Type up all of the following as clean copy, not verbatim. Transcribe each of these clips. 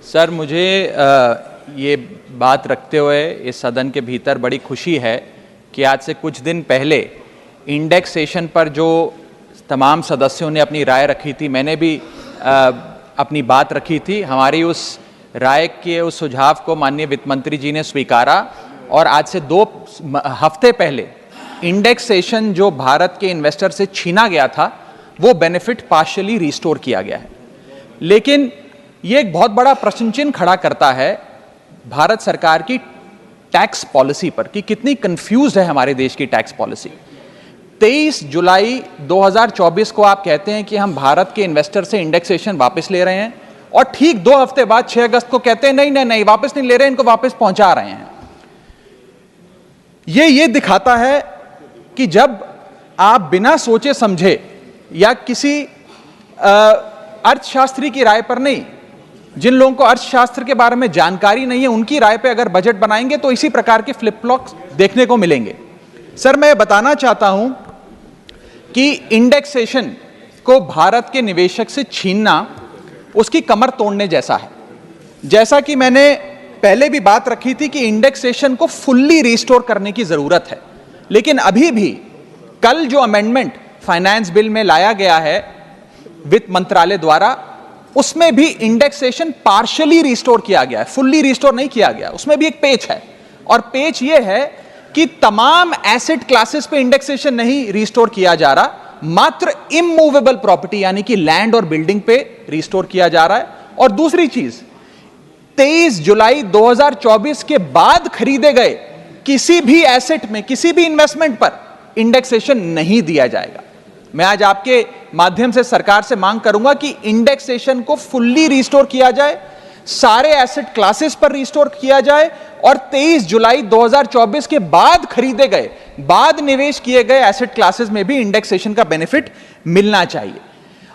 Sir, मुझे ये बात रखते हुए इस सदन के भीतर बड़ी खुशी है कि आज से कुछ दिन पहले इंडेक्सेशन पर जो तमाम सदस्यों ने अपनी राय रखी थी, मैंने भी अपनी बात रखी थी। हमारी उस राय के उस सुझाव को माननीय वित्त मंत्री जी ने स्वीकारा और आज से 2 हफ्ते पहले इंडेक्सेशन जो भारत के इन्वेस्टर से छीना गया था, वो बेनिफिट पार्शियली रिस्टोर किया गया है। लेकिन ये एक बहुत बड़ा प्रश्न चिन्ह खड़ा करता है भारत सरकार की टैक्स पॉलिसी पर कि कितनी कंफ्यूज है हमारे देश की टैक्स पॉलिसी। 23 जुलाई 2024 को आप कहते हैं कि हम भारत के इन्वेस्टर से इंडेक्सेशन वापस ले रहे हैं और ठीक 2 हफ्ते बाद 6 अगस्त को कहते हैं नहीं वापस नहीं ले रहे, इनको वापस पहुंचा रहे हैं। ये दिखाता है कि जब आप बिना सोचे समझे या किसी अर्थशास्त्री की राय पर नहीं, जिन लोगों को अर्थशास्त्र के बारे में जानकारी नहीं है, उनकी राय पे अगर बजट बनाएंगे तो इसी प्रकार के फ्लिप फ्लॉप्स देखने को मिलेंगे। सर, मैं बताना चाहता हूं कि इंडेक्सेशन को भारत के निवेशक से छीनना उसकी कमर तोड़ने जैसा है। जैसा कि मैंने पहले भी बात रखी थी कि इंडेक्सेशन को फुल्ली रिस्टोर करने की जरूरत है, लेकिन अभी भी कल जो अमेंडमेंट फाइनेंस बिल में लाया गया है वित्त मंत्रालय द्वारा, उसमें भी इंडेक्सेशन पार्शियली रिस्टोर किया गया है, फुल्ली रिस्टोर नहीं किया गया। उसमें भी एक पेच है और पेच ये है कि तमाम एसेट क्लासेस पे इंडेक्सेशन नहीं रिस्टोर किया जा रहा, मात्र इमूवेबल प्रॉपर्टी यानी कि लैंड और बिल्डिंग पे रिस्टोर किया जा रहा है। और दूसरी चीज, 23 जुलाई 2024 के बाद खरीदे गए किसी भी एसेट में, किसी भी इन्वेस्टमेंट पर इंडेक्सेशन नहीं दिया जाएगा। मैं आज आपके माध्यम से सरकार से मांग करूंगा कि इंडेक्सेशन को फुल्ली रिस्टोर किया जाए, सारे एसेट क्लासेस पर रिस्टोर किया जाए और 23 जुलाई 2024 के बाद खरीदे गए, बाद निवेश किए गए एसेट क्लासेस में भी इंडेक्सेशन का बेनिफिट मिलना चाहिए।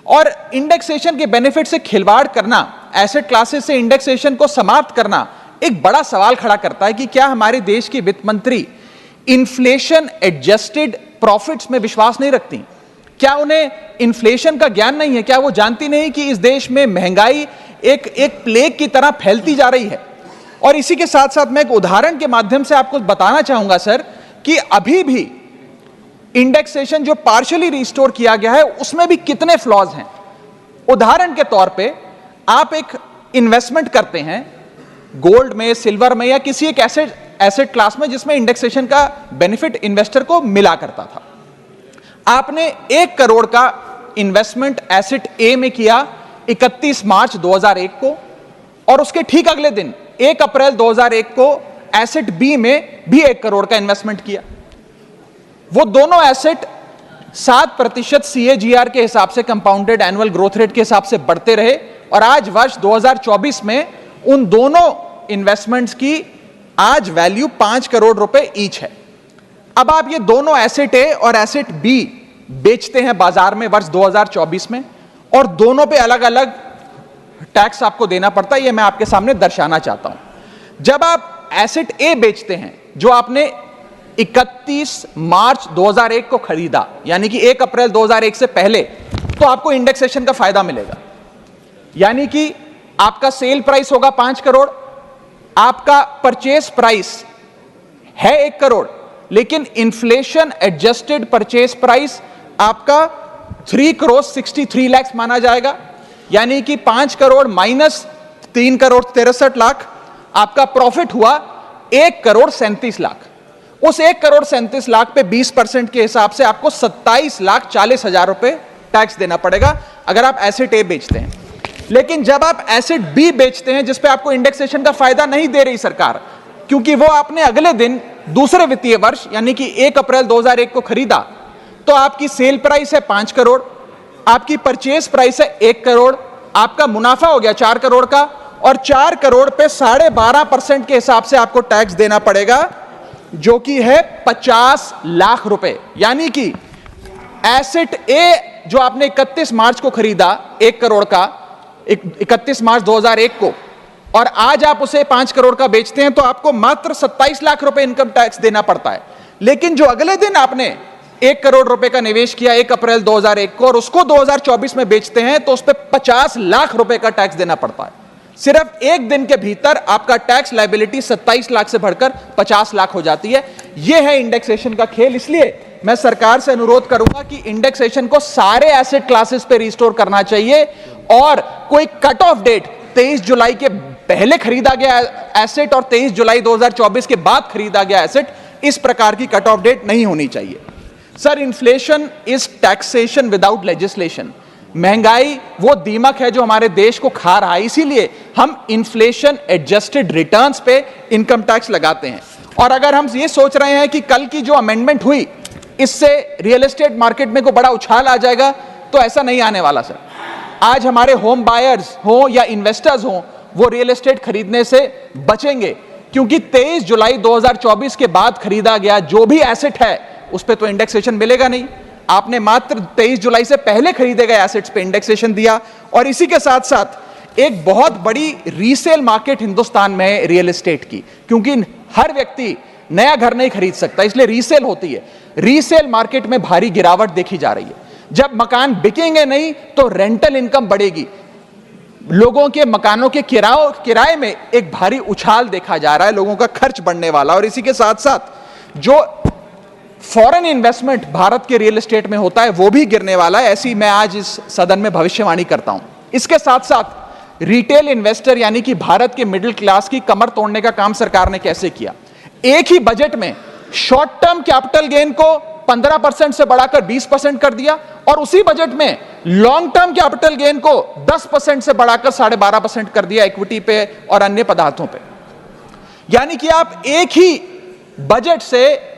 और इंडेक्सेशन के बेनिफिट से खिलवाड़ करना, एसेट क्लासेस से इंडेक्सेशन को समाप्त करना एक बड़ा सवाल खड़ा करता है कि क्या हमारे देश की वित्त मंत्री इन्फ्लेशन एडजस्टेड प्रॉफिट्स में विश्वास नहीं रखती? क्या उन्हें इन्फ्लेशन का ज्ञान नहीं है? क्या वो जानती नहीं कि इस देश में महंगाई एक प्लेग की तरह फैलती जा रही है? और इसी के साथ साथ मैं एक उदाहरण के माध्यम से आपको बताना चाहूंगा सर कि अभी भी इंडेक्सेशन जो पार्शियली रिस्टोर किया गया है उसमें भी कितने फ्लॉज हैं। उदाहरण के तौर पे आप एक इन्वेस्टमेंट करते हैं गोल्ड में, सिल्वर में या किसी एक एसेट क्लास में जिसमें इंडेक्सेशन का बेनिफिट इन्वेस्टर को मिला करता था। आपने 1 करोड़ का इन्वेस्टमेंट एसेट ए में किया 31 मार्च 2001 को और उसके ठीक अगले दिन 1 अप्रैल 2001 को एसेट बी में भी 1 करोड़ का इन्वेस्टमेंट किया। वो दोनों एसेट 7% CAGR के हिसाब से, कंपाउंडेड एनुअल ग्रोथ रेट के हिसाब से बढ़ते रहे और आज वर्ष 2024 में उन दोनों इन्वेस्टमेंट्स की आज वैल्यू 5 करोड़ रुपए ईच है। अब आप ये दोनों एसेट ए और एसेट बी बेचते हैं बाजार में वर्ष 2024 में और दोनों पे अलग अलग टैक्स आपको देना पड़ता है। ये मैं आपके सामने दर्शाना चाहता हूं। जब आप एसेट ए बेचते हैं जो आपने 31 मार्च 2001 को खरीदा, यानी कि 1 अप्रैल 2001 से पहले, तो आपको इंडेक्सेशन का फायदा मिलेगा। यानी कि आपका सेल प्राइस होगा 5 करोड़, आपका परचेस प्राइस है 1 करोड़, लेकिन इन्फ्लेशन एडजस्टेड परचेस प्राइस आपका 3 करोड़ 63 लाख माना जाएगा। यानी कि 5 करोड़ माइनस 3 करोड़ 63 लाख, आपका प्रॉफिट हुआ 1 करोड़ 37 लाख। उस 1 करोड़ 37 लाख पे 20% के हिसाब से आपको 27 लाख 40 हजार रुपए टैक्स देना पड़ेगा अगर आप एसेट ए बेचते हैं। लेकिन जब आप एसेट बी बेचते हैं जिसपे आपको इंडेक्सेशन का फायदा नहीं दे रही सरकार, क्योंकि वो आपने अगले दिन दूसरे वित्तीय वर्ष यानी कि 1 अप्रैल 2001 को खरीदा, तो आपकी सेल प्राइस है 5 करोड़, आपकी परचेस प्राइस है 1 करोड़, आपका मुनाफा हो गया 4 करोड़ का और 4 करोड़ पे 12.5% के हिसाब से आपको टैक्स देना पड़ेगा, जो कि है 50 लाख रुपए। यानी कि एसेट ए जो आपने 31 मार्च को खरीदा 1 करोड़ का, 31 मार्च 2001 को, और आज आप उसे 5 करोड़ का बेचते हैं तो आपको मात्र 27 लाख रुपए इनकम टैक्स देना पड़ता है। लेकिन जो अगले दिन आपने 1 करोड़ रुपए का निवेश किया 1 अप्रैल 2001 को और उसको 2024 में बेचते हैं तो उस पर 50 लाख रुपए का टैक्स देना पड़ता है। सिर्फ एक दिन के भीतर आपका टैक्स लायबिलिटी 27 लाख से बढ़कर 50 लाख हो जाती है। यह है इंडेक्सेशन का खेल। इसलिए मैं सरकार से अनुरोध करूंगा कि इंडेक्सेशन को सारे एसेट क्लासेस पे रिस्टोर करना चाहिए और कोई कट ऑफ डेट 23 जुलाई के पहले खरीदा गया एसेट और 23 जुलाई 2024 के बाद खरीदा गया एसेट, इस प्रकार की कट ऑफ डेट नहीं होनी चाहिए। Sir, inflation is taxation without legislation. महंगाई वो दीमक है जो हमारे देश को खा रहा है, इसीलिए हम इन्फ्लेशन एडजस्टेड रिटर्न्स पे इनकम टैक्स लगाते हैं। और अगर हम ये सोच रहे हैं कि कल की जो अमेंडमेंट हुई इससे रियल एस्टेट मार्केट में को बड़ा उछाल आ जाएगा, तो ऐसा नहीं आने वाला सर। आज हमारे होम बायर्स हो या इन्वेस्टर्स हो, वो रियल एस्टेट खरीदने से बचेंगे, क्योंकि 23 जुलाई 2024 के बाद खरीदा गया जो भी एसेट है उस पर तो इंडेक्सेशन मिलेगा नहीं। आपने मात्र 23 जुलाई से पहले खरीदे गए एसेट्स पे इंडेक्सेशन दिया। और इसी के साथ साथ एक बहुत बड़ी रीसेल मार्केट हिंदुस्तान में रियल एस्टेट की, क्योंकि हर व्यक्ति नया घर नहीं खरीद सकता, इसलिए रीसेल होती है। रीसेल मार्केट में भारी गिरावट देखी जा रही है। जब मकान बिकेंगे नहीं तो रेंटल इनकम बढ़ेगी। लोगों के मकानों के किराए में एक भारी उछाल देखा जा रहा है, लोगों का खर्च बढ़ने वाला। और इसी के साथ साथ जो फॉरेन इन्वेस्टमेंट भारत के रियल एस्टेट में होता है वो भी गिरने वाला है, ऐसी मैं आज इस सदन में भविष्यवाणी करता हूं। इसके साथ साथ रिटेल इन्वेस्टर यानी कि भारत के मिडिल क्लास की कमर तोड़ने का काम सरकार ने कैसे किया। एक ही बजट में शॉर्ट टर्म कैपिटल गेन को 15% से बढ़ाकर 20% कर दिया और उसी बजट में लॉन्ग टर्म कैपिटल गेन को 10% से बढ़ाकर 12.5% कर दिया इक्विटी पे और अन्य पदार्थों पे। यानी कि आप एक ही बजट से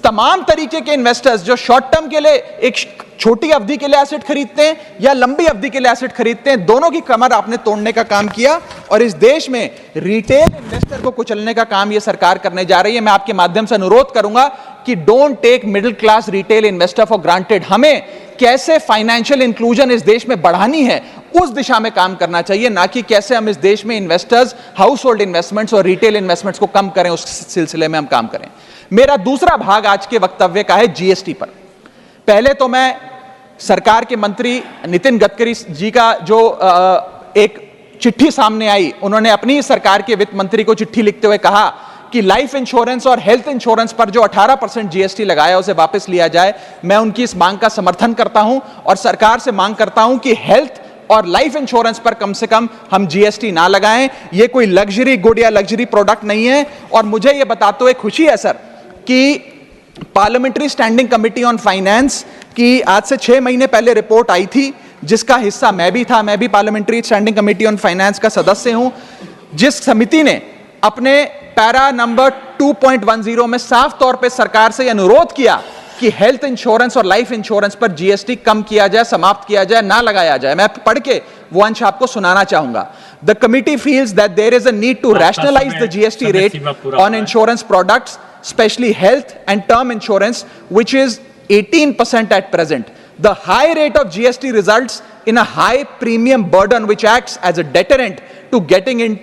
तमाम तरीके के इन्वेस्टर्स जो शॉर्ट टर्म के लिए एक छोटी अवधि के लिए एसेट खरीदते हैं या लंबी अवधि के लिए एसेट खरीदते हैं, दोनों की कमर आपने तोड़ने का काम किया और इस देश में रिटेल इन्वेस्टर को कुचलने का काम यह सरकार करने जा रही है। मैं आपके माध्यम से अनुरोध करूंगा कि don't take middle class retail investor for granted. हमें कैसे फाइनेंशियल इंक्लूजन इस देश में बढ़ानी है उस दिशा में काम करना चाहिए, ना कि कैसे हम इस देश में इन्वेस्टर्स, हाउस होल्ड इन्वेस्टमेंट्स और रिटेल इन्वेस्टमेंट्स को कम करें, उस सिलसिले में हम काम करें। मेरा दूसरा भाग आज के वक्तव्य का है जीएसटी पर। पहले तो मैं सरकार के मंत्री नितिन गडकरी जी का जो एक चिट्ठी सामने आई, उन्होंने अपनी सरकार के वित्त मंत्री को चिट्ठी लिखते हुए कहा कि लाइफ इंश्योरेंस और हेल्थ इंश्योरेंस पर जो 18% जीएसटी लगाया उसे वापस लिया जाए। मैं उनकी इस मांग का समर्थन करता हूं और सरकार से मांग करता हूं कि हेल्थ और लाइफ इंश्योरेंस पर कम से कम हम जीएसटी ना लगाएं। यह कोई लग्जरी गुड या लग्जरी प्रोडक्ट नहीं है। और मुझे यह बताते हुए खुशी है सर कि parliamentary standing committee on finance की आज से 6 महीने पहले रिपोर्ट आई थी, जिसका हिस्सा मैं भी था। मैं भी parliamentary standing committee on finance का सदस्य हूं, जिस समिति ने अपने पैरा नंबर 2.10 में साफ तौर पे सरकार से अनुरोध किया कि हेल्थ इंश्योरेंस और लाइफ इंश्योरेंस पर जीएसटी कम किया जाए, समाप्त किया जाए, ना लगाया जाए। मैं पढ़ के वो अंश आपको सुनाना चाहूंगा। The committee feels that there is a need to rationalise the GST rate on insurance products, especially health and term insurance, which is 18% at present. The high rate of GST results in a high premium burden which acts as a deterrent to getting in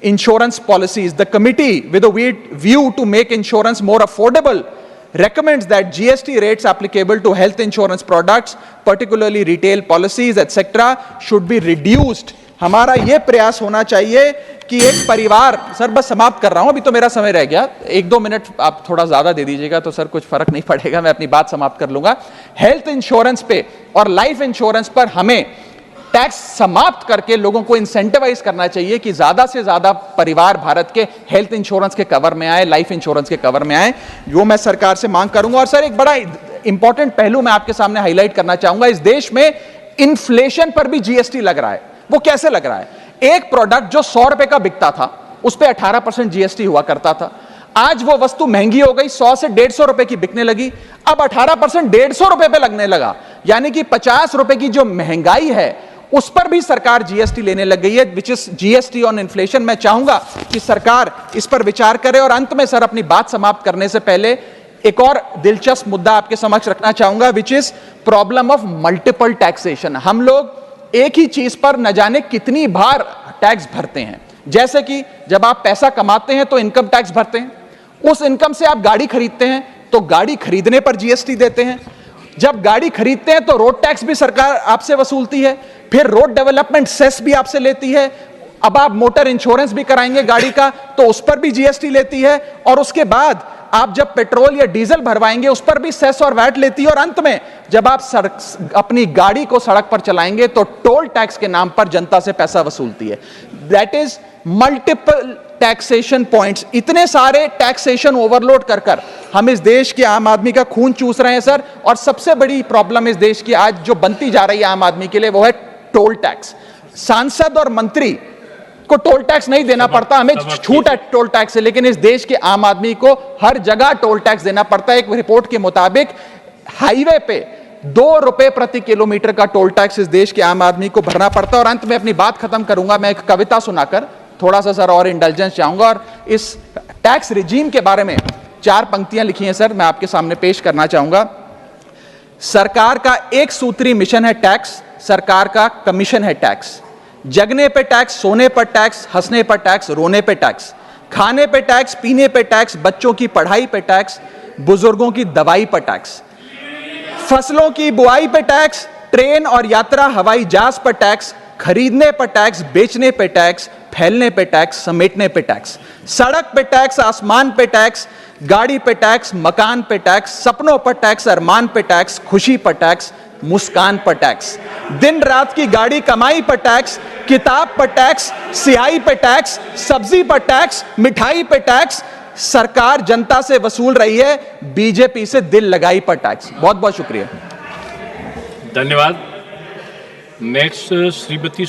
insurance policies. The committee, with a view to make insurance more affordable, recommends that GST rates applicable to health insurance products, particularly retail policies, etc., should be reduced. हमारा यह प्रयास होना चाहिए कि एक परिवार, sir बस समाप्त कर रहा हूं, अभी तो मेरा समय रह गया, 1-2 मिनट आप थोड़ा ज्यादा दे दीजिएगा तो सर कुछ फर्क नहीं पड़ेगा, मैं अपनी बात समाप्त कर लूंगा। हेल्थ इंश्योरेंस पे और लाइफ इंश्योरेंस पर हमें टैक्स समाप्त करके लोगों को इंसेंटिवाइज करना चाहिए कि ज्यादा से ज्यादा परिवार भारत के हेल्थ इंश्योरेंस के कवर में आए, लाइफ इंश्योरेंस के कवर में आए। वो मैं सरकार से मांग करूंगा। और सर एक बड़ा इंपॉर्टेंट पहलू मैं आपके सामने हाईलाइट करना चाहूंगा। इस देश में इन्फ्लेशन पर भी जीएसटी लग रहा है। वो कैसे लग रहा है? एक प्रोडक्ट जो 100 रुपए का बिकता था उस पर 18% जीएसटी हुआ करता था। आज वो वस्तु महंगी हो गई, 100 से 150 रुपए की बिकने लगी, अब 18% 150 रुपए पे लगने लगा। यानी कि 50 रुपए की जो महंगाई है उस पर भी सरकार जीएसटी लेने लग गई है, which is GST on inflation. मैं चाहूंगा कि सरकार इस पर विचार करे। और अंत में सर अपनी बात समाप्त करने से पहले एक और दिलचस्प मुद्दा आपके समक्ष रखना चाहूंगा, which is problem of multiple taxation. हम लोग एक ही चीज पर न जाने कितनी बार टैक्स भरते हैं। जैसे कि जब आप पैसा कमाते हैं तो इनकम टैक्स भरते हैं, उस इनकम से आप गाड़ी खरीदते हैं तो गाड़ी खरीदने पर जीएसटी देते हैं, जब गाड़ी खरीदते हैं तो रोड टैक्स भी सरकार आपसे वसूलती है, फिर रोड डेवलपमेंट सेस भी आपसे लेती है, अब आप मोटर इंश्योरेंस भी कराएंगे गाड़ी का तो उस पर भी जीएसटी लेती है, और उसके बाद आप जब पेट्रोल या डीजल भरवाएंगे उस पर भी सेस और वैट लेती है, और अंत में जब आप अपनी गाड़ी को सड़क पर चलाएंगे तो टोल टैक्स के नाम पर जनता से पैसा वसूलती है। That is multiple taxation points. इतने सारे टैक्सेशन ओवरलोड कर कर हम इस देश के आम आदमी का खून चूस रहे हैं सर। और सबसे बड़ी प्रॉब्लम इस देश की आज जो बनती जा रही है आम आदमी के लिए वो है टोल टैक्स। सांसद और मंत्री को टोल टैक्स नहीं देना पड़ता, हमें छूट है टोल टैक्स से, लेकिन इस देश के आम आदमी को हर जगह टोल टैक्स देना पड़ता है। एक रिपोर्ट के मुताबिक हाईवे पे 2 रुपए प्रति किलोमीटर का टोल टैक्स इस देश के आम आदमी को भरना पड़ता है। और अंत में अपनी बात खत्म करूंगा मैं एक कविता सुनाकर, थोड़ा सा सर और इंडल्जेंस चाहूंगा। और इस टैक्स रिजीम के बारे में 4 पंक्तियां लिखी हैं सर, मैं आपके सामने पेश करना चाहूंगा। सरकार का एक सूत्री मिशन है टैक्स, सरकार का कमीशन है टैक्स। जगने पे टैक्स, सोने पर टैक्स, हंसने पर टैक्स, रोने पे टैक्स, खाने पे टैक्स, पीने पे टैक्स, बच्चों की पढ़ाई पे टैक्स, बुजुर्गों की दवाई पर टैक्स, फसलों की बुआई पे टैक्स, ट्रेन और यात्रा हवाई जहाज पर टैक्स, खरीदने पर टैक्स, बेचने पे टैक्स, फैलने पे टैक्स, समेटने पे टैक्स, सड़क पे टैक्स, आसमान पे टैक्स, गाड़ी पे टैक्स, मकान पे टैक्स, सपनों पर टैक्स, अरमान पे टैक्स, खुशी पर टैक्स, मुस्कान पर टैक्स, दिन रात की गाड़ी कमाई पर टैक्स, किताब पर टैक्स, सियाही पे टैक्स, सब्जी पर टैक्स, मिठाई पे टैक्स। सरकार जनता से वसूल रही है बीजेपी से दिल लगाई पर टैक्स। बहुत बहुत शुक्रिया। धन्यवाद। नेक्स्ट श्रीमती